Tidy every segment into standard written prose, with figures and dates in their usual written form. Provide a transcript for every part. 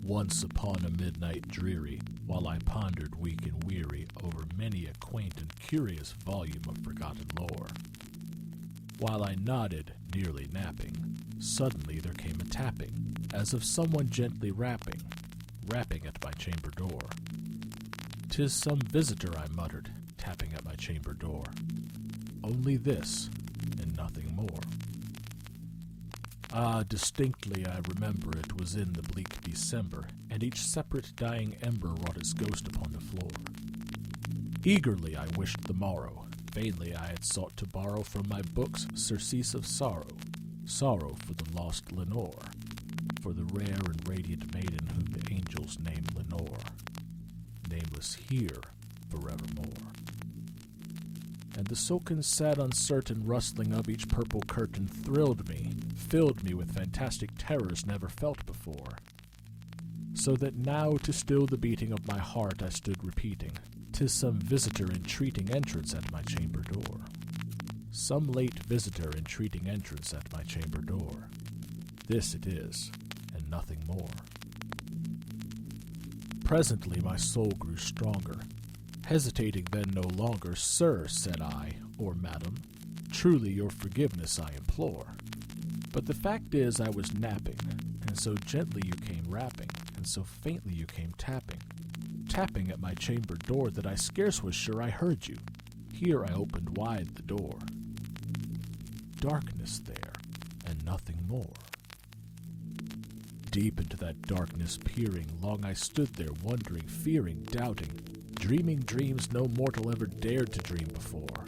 Once upon a midnight dreary, while I pondered weak and weary over many a quaint and curious volume of forgotten lore. While I nodded, nearly napping, suddenly there came a tapping, as of someone gently rapping at my chamber door. "'Tis some visitor," I muttered, tapping at my chamber door. Only this, and nothing more. Ah, distinctly I remember it was in the bleak December, and each separate dying ember wrought its ghost upon the floor. Eagerly I wished the morrow. Vainly I had sought to borrow from my books surcease of sorrow, sorrow for the lost Lenore, for the rare and radiant maiden whom the angels name Lenore, nameless here forevermore. And the silken, sad, uncertain rustling of each purple curtain thrilled me, filled me with fantastic terrors never felt before. So that now, to still the beating of my heart, I stood repeating, "'Tis some visitor entreating entrance at my chamber door. Some late visitor entreating entrance at my chamber door. This it is, and nothing more." Presently my soul grew stronger. Hesitating then no longer, "Sir," said I, or "Madam, truly your forgiveness I implore. But the fact is I was napping, and so gently you came rapping, and so faintly you came tapping at my chamber door that I scarce was sure I heard you. Here I opened wide the door. Darkness there, and nothing more. Deep into that darkness peering, long I stood there wondering, fearing, doubting, dreaming dreams no mortal ever dared to dream before.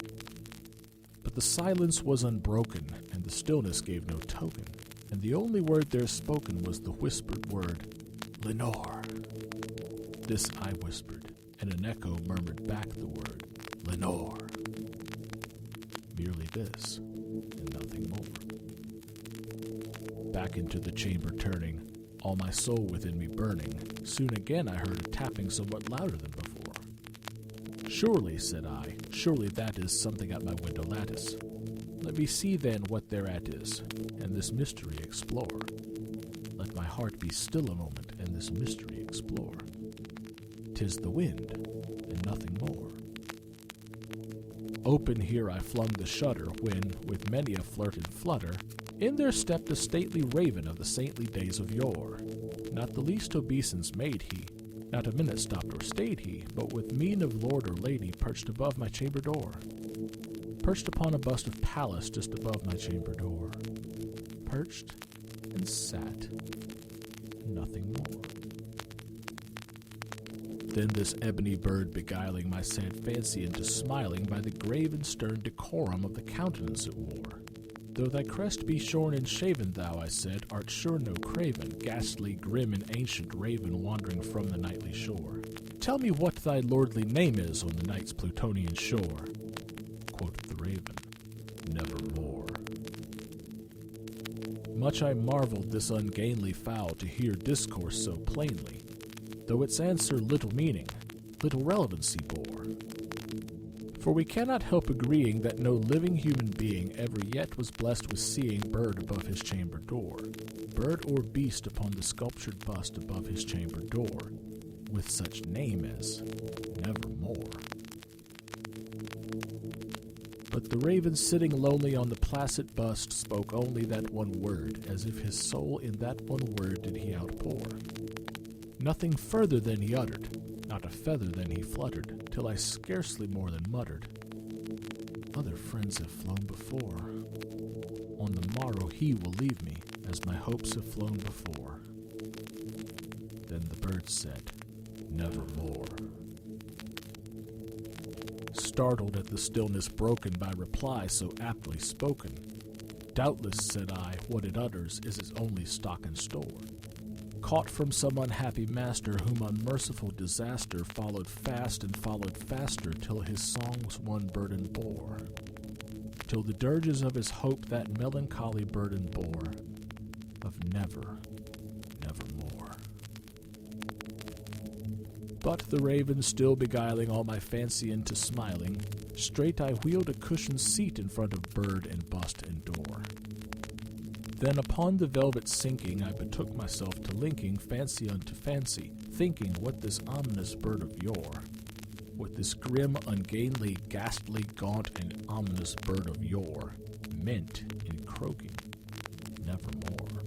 But the silence was unbroken, and the stillness gave no token, and the only word there spoken was the whispered word, "Lenore." This I whispered, and an echo murmured back the word, "Lenore." Merely this, and nothing more. Back into the chamber turning, all my soul within me burning, soon again I heard a tapping somewhat louder than before. "Surely," said I, "surely that is something at my window lattice. Let me see then what thereat is, and this mystery explore. Let my heart be still a moment, and this mystery explore. 'Tis the wind, and nothing more." Open here I flung the shutter, when, with many a flirt and flutter, in there stepped a stately raven of the saintly days of yore. Not the least obeisance made he, not a minute stopped or stayed he, but with mien of lord or lady perched above my chamber door. Perched upon a bust of Pallas just above my chamber door. Perched and sat, nothing more. Then this ebony bird beguiling my sad fancy into smiling by the grave and stern decorum of the countenance it wore. "Though thy crest be shorn and shaven, thou," I said, "art sure no craven, ghastly, grim, and ancient raven wandering from the nightly shore. Tell me what thy lordly name is on the night's Plutonian shore." Quoth the raven, "Nevermore." Much I marveled this ungainly fowl to hear discourse so plainly, though its answer little meaning, little relevancy bore. For we cannot help agreeing that no living human being ever yet was blessed with seeing bird above his chamber door, bird or beast upon the sculptured bust above his chamber door, with such name as Nevermore. But the raven sitting lonely on the placid bust spoke only that one word, as if his soul in that one word did he outpour. Nothing further than he uttered, not a feather than he fluttered, till I scarcely more than muttered, "Other friends have flown before. On the morrow he will leave me, as my hopes have flown before." Then the bird said, "Nevermore." Startled at the stillness broken by reply so aptly spoken, "Doubtless," said I, "what it utters is its only stock and store. Caught from some unhappy master whom unmerciful disaster followed fast and followed faster till his song's one burden bore, till the dirges of his hope that melancholy burden bore, of never, nevermore." But the raven still beguiling all my fancy into smiling, straight I wheeled a cushioned seat in front of bird and bust and door. Then upon the velvet sinking, I betook myself to linking fancy unto fancy, thinking what this ominous bird of yore, what this grim, ungainly, ghastly, gaunt, and ominous bird of yore meant in croaking nevermore.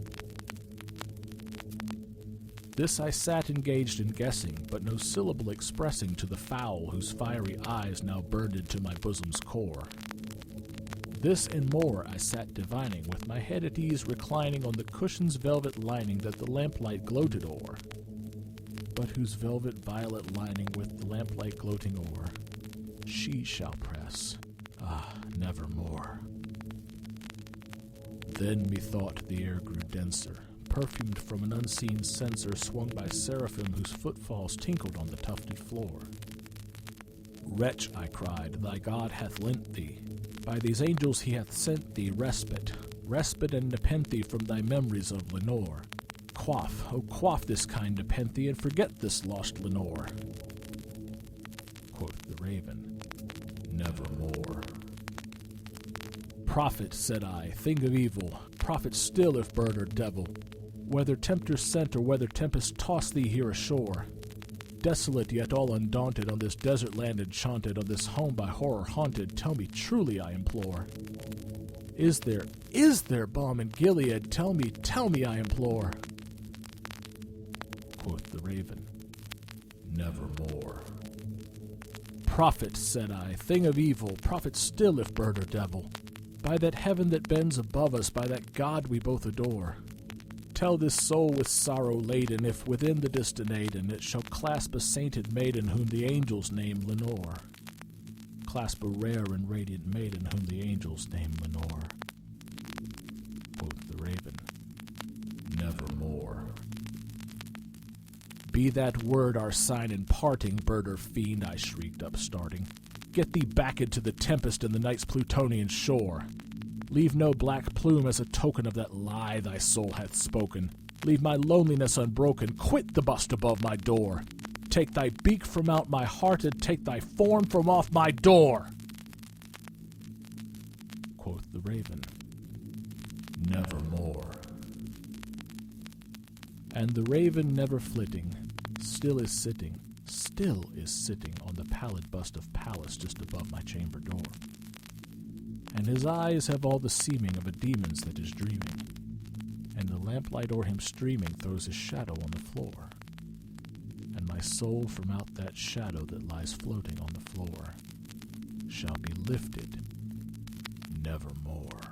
This I sat engaged in guessing, but no syllable expressing to the fowl whose fiery eyes now burned into my bosom's core. This and more I sat divining, with my head at ease reclining on the cushion's velvet lining that the lamplight gloated o'er, but whose velvet violet lining with the lamplight gloating o'er she shall press, nevermore. Then methought the air grew denser, perfumed from an unseen censer swung by seraphim whose footfalls tinkled on the tufted floor. Wretch, I cried, thy God hath lent thee, by these angels he hath sent thee respite and nepenthe from thy memories of Lenore. Quaff, oh quaff this kind nepenthe, and forget this lost Lenore. Quoth the raven, nevermore. Prophet, said I, thing of evil, prophet still if bird or devil, whether tempter sent or whether tempest tossed thee here ashore, desolate yet all undaunted, on this desert land enchanted, on this home by horror haunted, tell me truly, I implore. Is there balm in Gilead? Tell me, I implore. Quoth the raven, nevermore. Prophet, said I, thing of evil, prophet still if bird or devil, by that heaven that bends above us, by that God we both adore, tell this soul with sorrow laden, if within the distant Aidenn it shall clasp a sainted maiden whom the angels name Lenore. Clasp a rare and radiant maiden whom the angels name Lenore. Quoth the raven, nevermore. Be that word our sign in parting, bird or fiend, I shrieked upstarting. Get thee back into the tempest and the night's Plutonian shore. Leave no black plume as a token of that lie thy soul hath spoken. Leave my loneliness unbroken. Quit the bust above my door. Take thy beak from out my heart, and take thy form from off my door. Quoth the raven, nevermore. And the raven, never flitting, still is sitting on the pallid bust of Pallas just above my chamber door. And his eyes have all the seeming of a demon's that is dreaming, and the lamplight o'er him streaming throws his shadow on the floor, and my soul from out that shadow that lies floating on the floor shall be lifted nevermore.